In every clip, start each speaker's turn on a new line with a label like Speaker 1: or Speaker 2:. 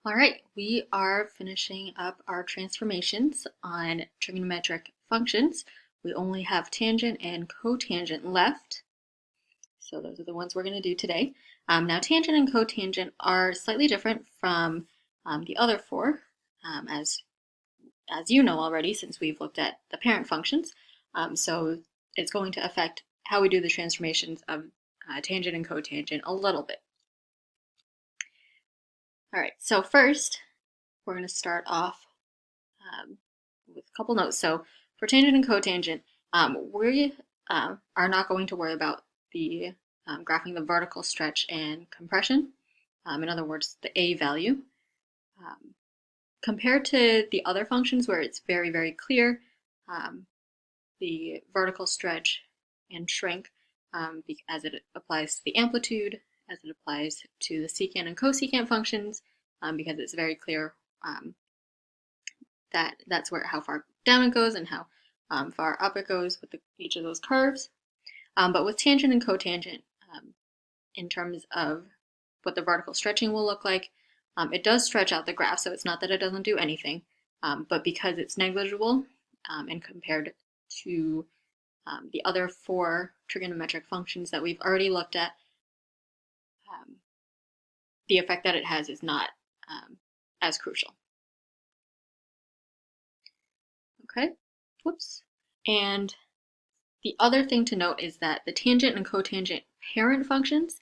Speaker 1: All right, we are finishing up our transformations on trigonometric functions. We only have tangent and cotangent left. So those are the ones we're going to do today. Now tangent and cotangent are slightly different from the other four, as you know already since we've looked at the parent functions. So it's going to affect how we do the transformations of tangent and cotangent a little bit. All right, so first we're going to start off with a couple notes. So for tangent and cotangent, we are not going to worry about the graphing the vertical stretch and compression. In other words, the a value. Compared to the other functions where it's very, very clear, the vertical stretch and shrink, as it applies to the amplitude, as it applies to the secant and cosecant functions, because it's very clear that's how far down it goes and how far up it goes with each of those curves. But with tangent and cotangent, in terms of what the vertical stretching will look like, it does stretch out the graph, so it's not that it doesn't do anything, but because it's negligible and compared to the other four trigonometric functions that we've already looked at, the effect that it has is not as crucial. Okay, whoops. And the other thing to note is that the tangent and cotangent parent functions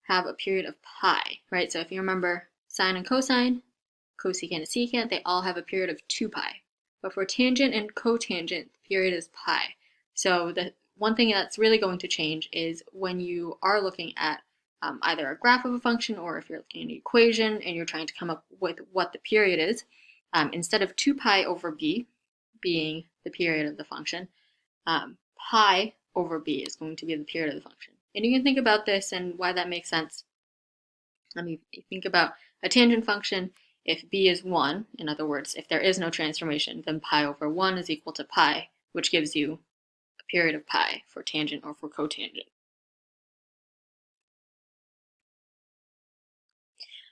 Speaker 1: have a period of pi, right? So if you remember sine and cosine, cosecant and secant, they all have a period of 2 pi. But for tangent and cotangent, the period is pi. So the one thing that's really going to change is when you are looking at either a graph of a function or if you're looking at an equation and you're trying to come up with what the period is, instead of 2 pi over b being the period of the function, pi over b is going to be the period of the function. And you can think about this and why that makes sense. You think about a tangent function. If b is 1, in other words, if there is no transformation, then pi over 1 is equal to pi, which gives you a period of pi for tangent or for cotangent.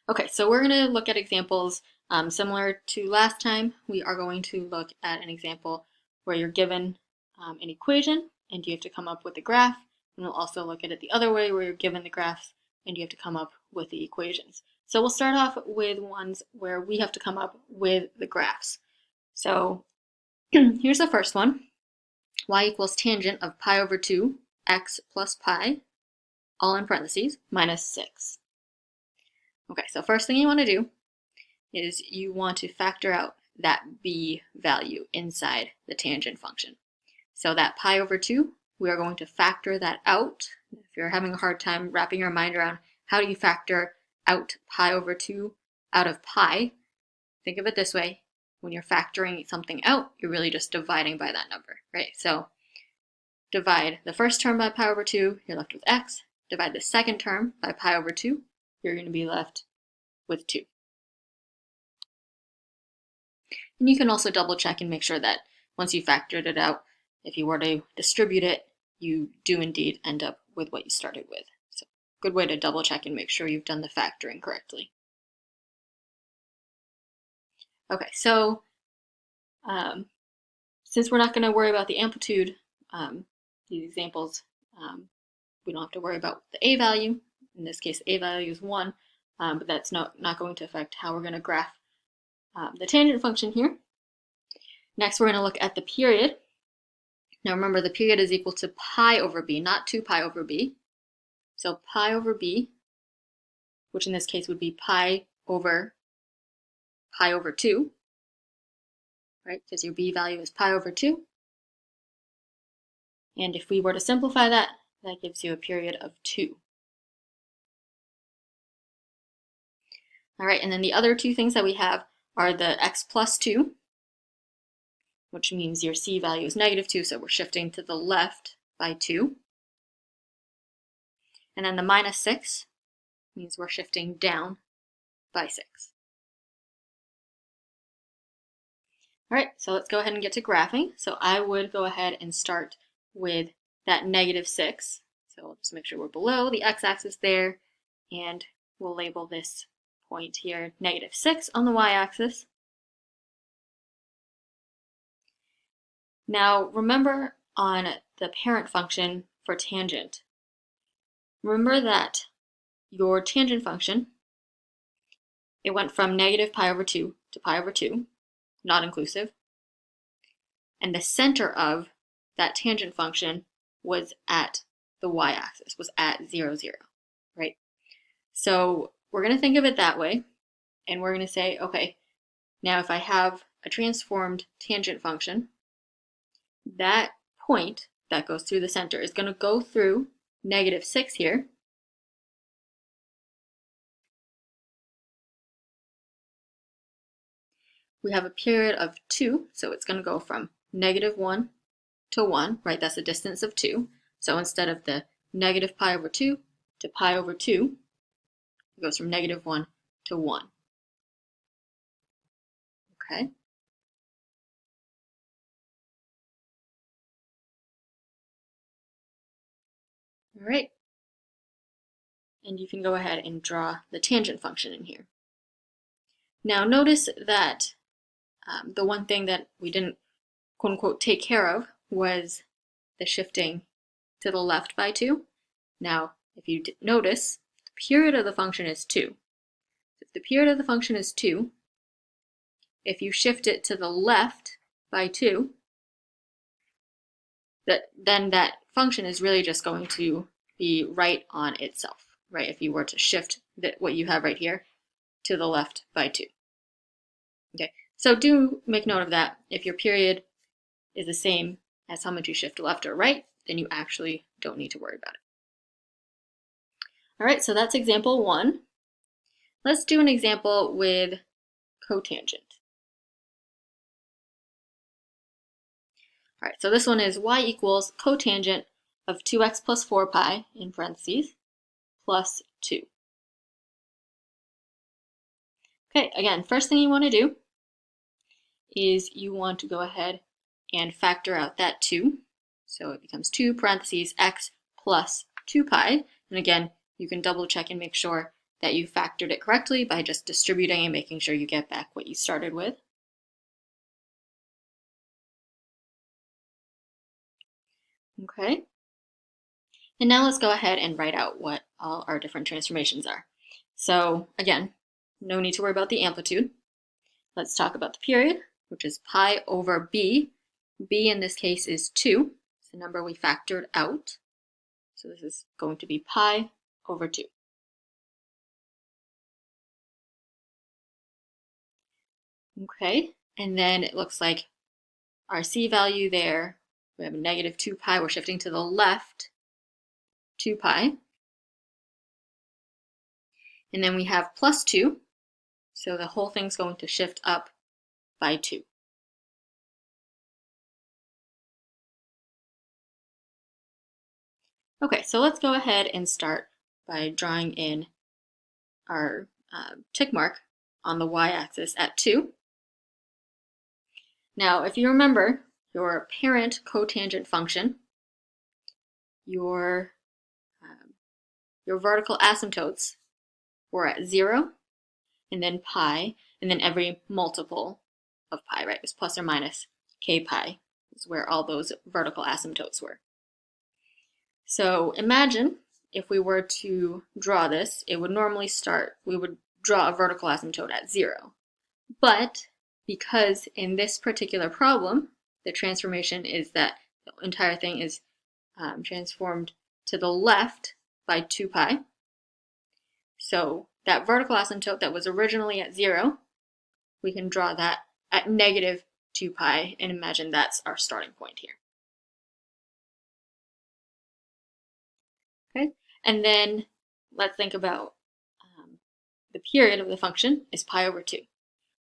Speaker 1: Okay, so we're going to look at examples similar to last time. We are going to look at an example where you're given an equation and you have to come up with a graph. And we'll also look at it the other way where you're given the graphs and you have to come up with the equations. So we'll start off with ones where we have to come up with the graphs. So here's the first one. Y equals tangent of pi over 2, x plus pi, all in parentheses, minus 6. Okay, so first thing you want to do is you want to factor out that b value inside the tangent function. So that pi over 2, we are going to factor that out. If you're having a hard time wrapping your mind around how do you factor out pi over 2 out of pi, think of it this way. When you're factoring something out, you're really just dividing by that number, right? So divide the first term by pi over 2, you're left with x. Divide the second term by pi over 2, you're going to be left with 2. And you can also double check and make sure that once you factored it out, if you were to distribute it, you do indeed end up with what you started with. So good way to double check and make sure you've done the factoring correctly. Okay, so since we're not going to worry about the amplitude, these examples, we don't have to worry about the a value. In this case, the a value is 1, but that's not going to affect how we're going to graph the tangent function here. Next, we're going to look at the period. Now remember, the period is equal to pi over b, not 2 pi over b. So pi over b, which in this case would be pi over 2, right? Because your b value is pi over 2. And if we were to simplify that, that gives you a period of 2. All right, and then the other two things that we have are the x plus 2, which means your c value is negative 2, so we're shifting to the left by 2. And then the minus 6 means we're shifting down by 6. All right, so let's go ahead and get to graphing. So I would go ahead and start with that negative 6. So we'll just make sure we're below the x-axis there, and we'll label this point here, -6 on the y-axis. Now remember on the parent function for tangent, remember that your tangent function, it went from -π/2 to π/2, not inclusive, and the center of that tangent function was at the y-axis, was at 0, 0, right? So we're going to think of it that way, and we're going to say, okay, now if I have a transformed tangent function, that point that goes through the center is going to go through -6 here. We have a period of 2, so it's going to go from -1 to 1, right? That's a distance of 2. So instead of the -π/2 to π/2, it goes from -1 to 1. Okay? All right. And you can go ahead and draw the tangent function in here. Now notice that the one thing that we didn't quote unquote take care of was the shifting to the left by 2. Now, if you notice, the period of the function is 2. If the period of the function is 2, if you shift it to the left by 2, then that function is really just going to be right on itself, right? If you were to shift what you have right here to the left by 2. Okay, so do make note of that. If your period is the same as how much you shift left or right, then you actually don't need to worry about it. All right, so that's example 1. Let's do an example with cotangent. All right, so this one is y equals cotangent of 2x plus 4π, in parentheses, plus 2. Okay, again, first thing you want to do is you want to go ahead and factor out that 2. So it becomes 2 parentheses x plus 2π. And again, you can double check and make sure that you factored it correctly by just distributing and making sure you get back what you started with. Okay. And now let's go ahead and write out what all our different transformations are. So again, no need to worry about the amplitude. Let's talk about the period, which is pi over b. b in this case is 2. It's the number we factored out. So this is going to be pi over 2. Okay, and then it looks like our c value there, we have a -2π, we're shifting to the left 2π. And then we have plus 2, so the whole thing's going to shift up by 2. Okay, so let's go ahead and start by drawing in our tick mark on the y-axis at 2. Now, if you remember your parent cotangent function, your vertical asymptotes were at 0, and then pi, and then every multiple of pi, right? It was plus or minus k pi is where all those vertical asymptotes were. So imagine if we were to draw this, it would normally start, we would draw a vertical asymptote at 0. But because in this particular problem, the transformation is that the entire thing is transformed to the left by 2π. So that vertical asymptote that was originally at 0, we can draw that at -2π and imagine that's our starting point here. Okay, and then let's think about the period of the function is pi over 2.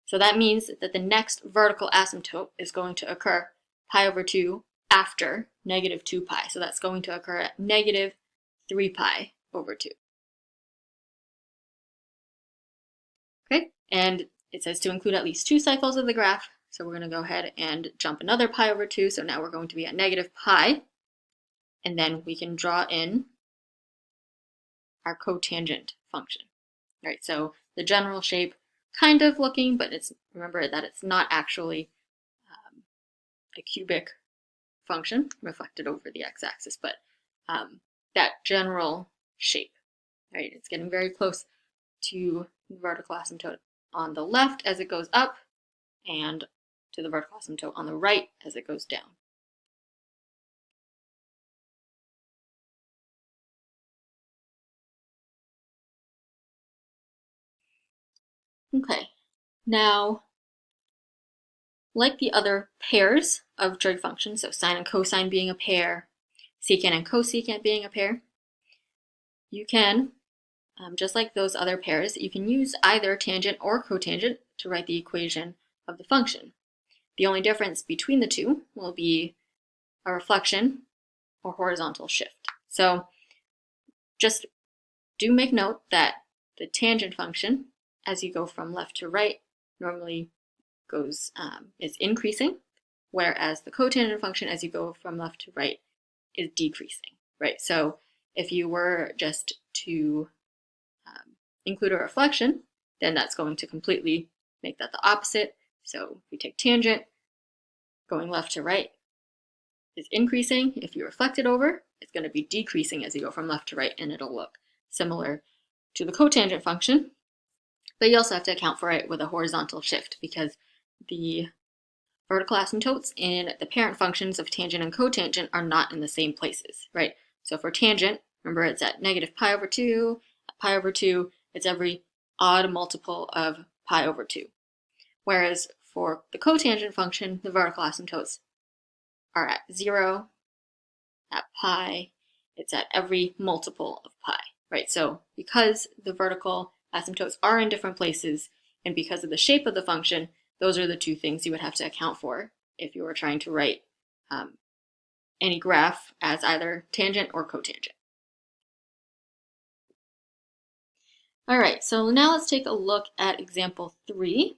Speaker 1: So that means that the next vertical asymptote is going to occur pi over 2 after -2π. So that's going to occur at -3π over 2. Okay, and it says to include at least 2 cycles of the graph. So we're going to go ahead and jump another pi over 2. So now we're going to be at -π. And then we can draw in our cotangent function. All right, so the general shape kind of looking, but remember that it's not actually a cubic function reflected over the x-axis, but that general shape, right? It's getting very close to the vertical asymptote on the left as it goes up and to the vertical asymptote on the right as it goes down. Okay, now, like the other pairs of trig functions, so sine and cosine being a pair, secant and cosecant being a pair, you can, just like those other pairs, you can use either tangent or cotangent to write the equation of the function. The only difference between the two will be a reflection or horizontal shift. So just do make note that the tangent function, as you go from left to right, normally is increasing, whereas the cotangent function, as you go from left to right, is decreasing, right? So if you were just to include a reflection, then that's going to completely make that the opposite. So if you take tangent, going left to right is increasing. If you reflect it over, it's going to be decreasing as you go from left to right, and it'll look similar to the cotangent function. But you also have to account for it with a horizontal shift, because the vertical asymptotes in the parent functions of tangent and cotangent are not in the same places, right? So for tangent, remember it's at negative pi over 2, at pi over 2, it's every odd multiple of pi over 2. Whereas for the cotangent function, the vertical asymptotes are at 0, at pi, it's at every multiple of pi, right? So because the vertical asymptotes are in different places, and because of the shape of the function, those are the two things you would have to account for if you were trying to write any graph as either tangent or cotangent. All right, so now let's take a look at example 3.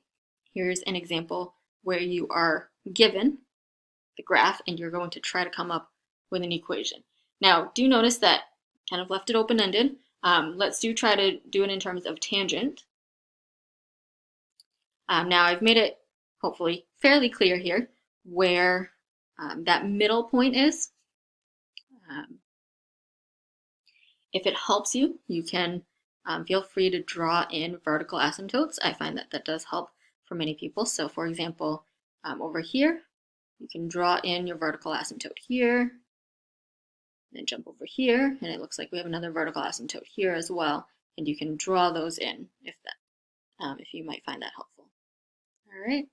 Speaker 1: Here's an example where you are given the graph and you're going to try to come up with an equation. Now, do notice that kind of left it open-ended. Let's try to do it in terms of tangent. Now I've made it hopefully fairly clear here where that middle point is. If it helps you, you can feel free to draw in vertical asymptotes. I find that that does help for many people. So for example, over here, you can draw in your vertical asymptote here, then jump over here, and it looks like we have another vertical asymptote here as well, and you can draw those in if you might find that helpful. All right.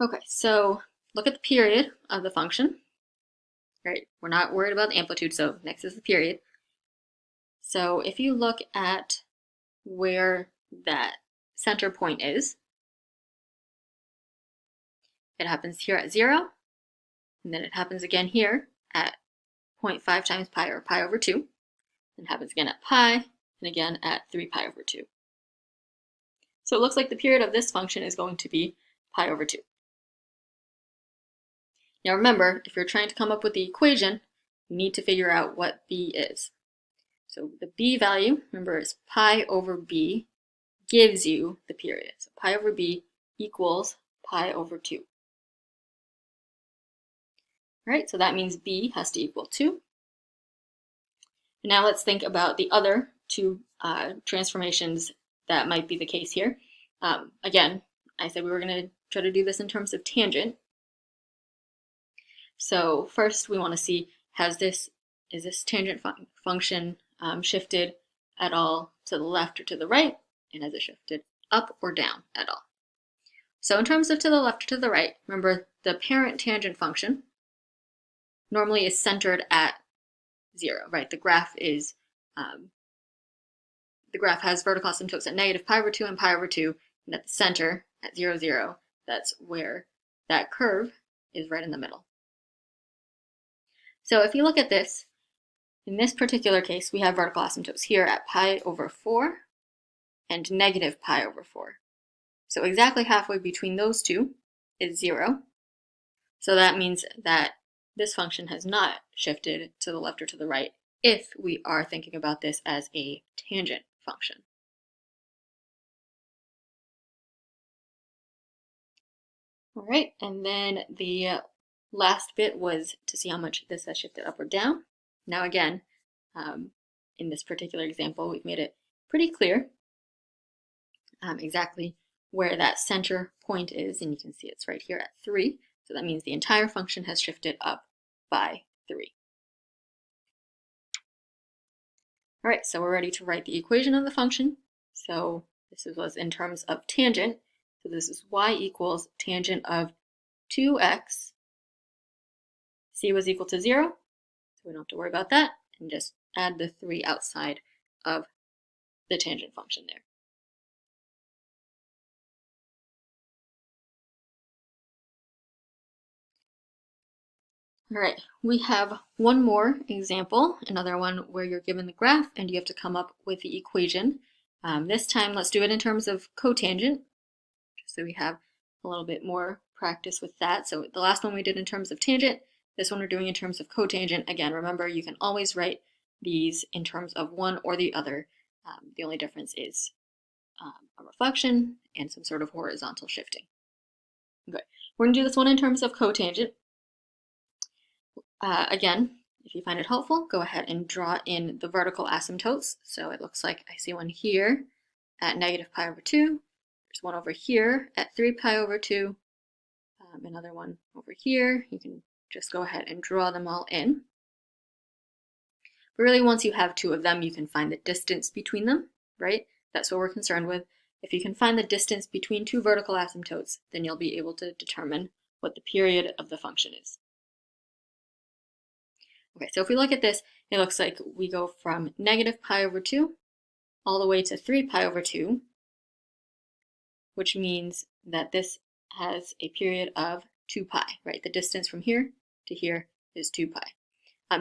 Speaker 1: Okay, so look at the period of the function. Right, we're not worried about the amplitude, so next is the period. So if you look at where that center point is, it happens here at 0, and then it happens again here at 0.5 times pi, or pi over 2, and happens again at pi, and again at 3 pi over 2. So it looks like the period of this function is going to be pi over 2. Now remember, if you're trying to come up with the equation, you need to figure out what b is. So the b value, remember, is pi over b gives you the period. So pi over b equals pi over 2. All right, so that means b has to equal 2. Now let's think about the other two transformations that might be the case here. Again, I said we were going to try to do this in terms of tangent. So first we want to see, is this tangent function shifted at all to the left or to the right, and has it shifted up or down at all? So in terms of to the left or to the right, remember the parent tangent function normally is centered at 0, right? The graph has vertical asymptotes at negative pi over 2 and pi over 2, and at the center at 0, 0, that's where that curve is right in the middle. So if you look at this, in this particular case, we have vertical asymptotes here at pi over 4 and negative pi over 4. So exactly halfway between those two is 0. So that means that this function has not shifted to the left or to the right. if we are thinking about this as a tangent function. All right, and then the last bit was to see how much this has shifted up or down. Now again, in this particular example, we've made it pretty clear exactly where that center point is, and you can see it's right here at 3. So that means the entire function has shifted up by 3. All right, so we're ready to write the equation of the function. So this was in terms of tangent. So this is y equals tangent of 2x. C was equal to 0, so we don't have to worry about that, and just add the 3 outside of the tangent function there. All right, we have one more example, another one where you're given the graph and you have to come up with the equation. This time, let's do it in terms of cotangent, just so we have a little bit more practice with that. So the last one we did in terms of tangent, this one we're doing in terms of cotangent. Again, remember, you can always write these in terms of one or the other. The only difference is a reflection and some sort of horizontal shifting. Okay, we're going to do this one in terms of cotangent. Again, if you find it helpful, go ahead and draw in the vertical asymptotes. So it looks like I see one here at negative pi over 2. There's one over here at 3 pi over 2. Another one over here. You can just go ahead and draw them all in. But really, once you have 2 of them, you can find the distance between them, right? That's what we're concerned with. If you can find the distance between 2 vertical asymptotes, then you'll be able to determine what the period of the function is. Okay, so if we look at this, it looks like we go from negative pi over 2 all the way to 3 pi over 2, which means that this has a period of 2 pi, right? The distance from here to here is 2 pi.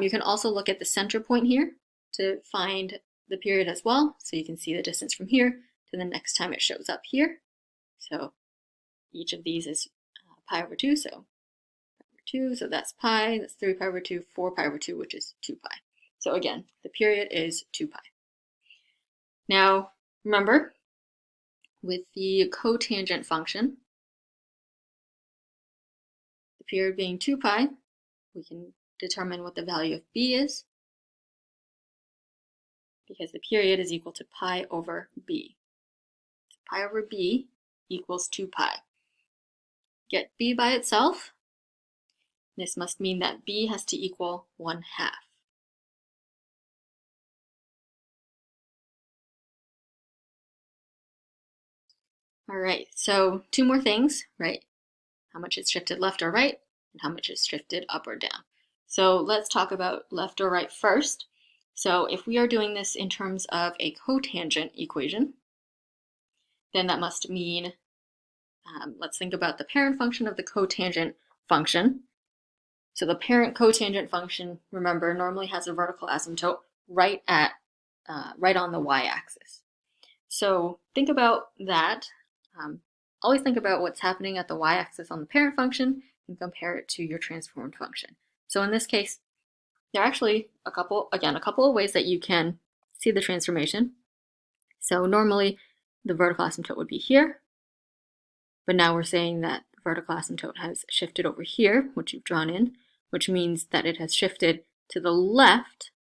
Speaker 1: You can also look at the center point here to find the period as well. So you can see the distance from here to the next time it shows up here. So each of these is pi over 2, so 2, so that's pi, that's 3 pi over 2, 4 pi over 2, which is 2 pi. So again, the period is 2 pi. Now, remember, with the cotangent function, the period being 2 pi, we can determine what the value of b is, because the period is equal to pi over b. So pi over b equals 2 pi. Get b by itself. This must mean that b has to equal 1/2. All right, so 2 more things, right? How much it's shifted left or right, and how much it's shifted up or down. So let's talk about left or right first. So if we are doing this in terms of a cotangent equation, then that must mean, let's think about the parent function of the cotangent function. So the parent cotangent function, remember, normally has a vertical asymptote right on the y-axis. So think about that. Always think about what's happening at the y-axis on the parent function and compare it to your transformed function. So in this case, there are actually a couple of ways that you can see the transformation. So normally the vertical asymptote would be here, but now we're saying that the vertical asymptote has shifted over here, which you've drawn in, which means that it has shifted to the left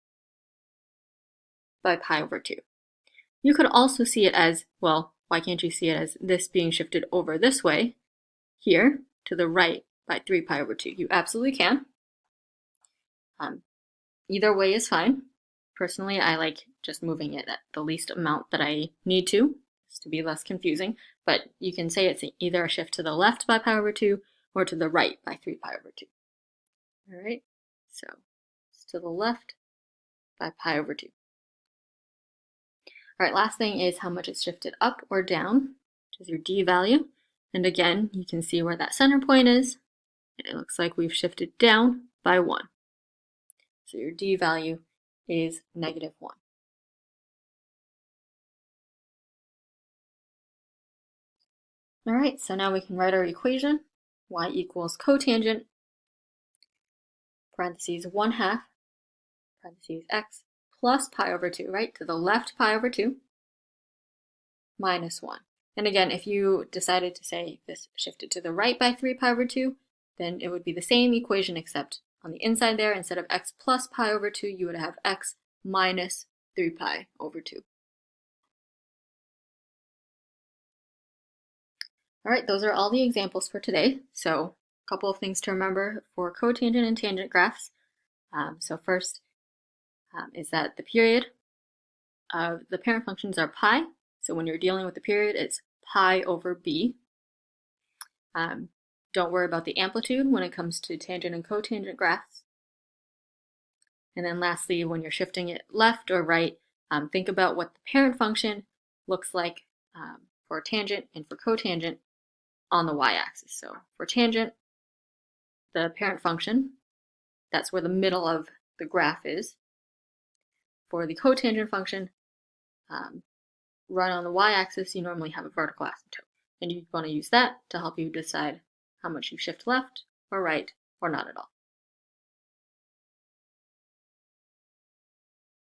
Speaker 1: by pi over 2. You could also see it as, well, why can't you see it as this being shifted over this way, here, to the right by 3 pi over 2? You absolutely can. Either way is fine. Personally, I like just moving it at the least amount that I need to, just to be less confusing. But you can say it's either a shift to the left by pi over 2 or to the right by 3 pi over 2. All right, so it's to the left by pi over 2. All right, last thing is how much it's shifted up or down, which is your d value. And again, you can see where that center point is. It looks like we've shifted down by 1. So your d value is -1. All right, so now we can write our equation. Y equals cotangent, parentheses 1/2, parentheses x, plus pi over 2, right? To the left pi over 2 minus 1. And again, if you decided to say this shifted to the right by 3 pi over 2, then it would be the same equation except on the inside there, instead of x plus pi over 2, you would have x minus 3 pi over 2. All right, those are all the examples for today. So a couple of things to remember for cotangent and tangent graphs. So first is that the period of the parent functions are pi. So when you're dealing with the period, it's pi over b. Don't worry about the amplitude when it comes to tangent and cotangent graphs. And then lastly, when you're shifting it left or right, think about what the parent function looks like for tangent and for cotangent on the y-axis. So for tangent, the parent function, that's where the middle of the graph is. For the cotangent function, run on the y-axis, you normally have a vertical asymptote. And you want to use that to help you decide how much you shift left or right or not at all.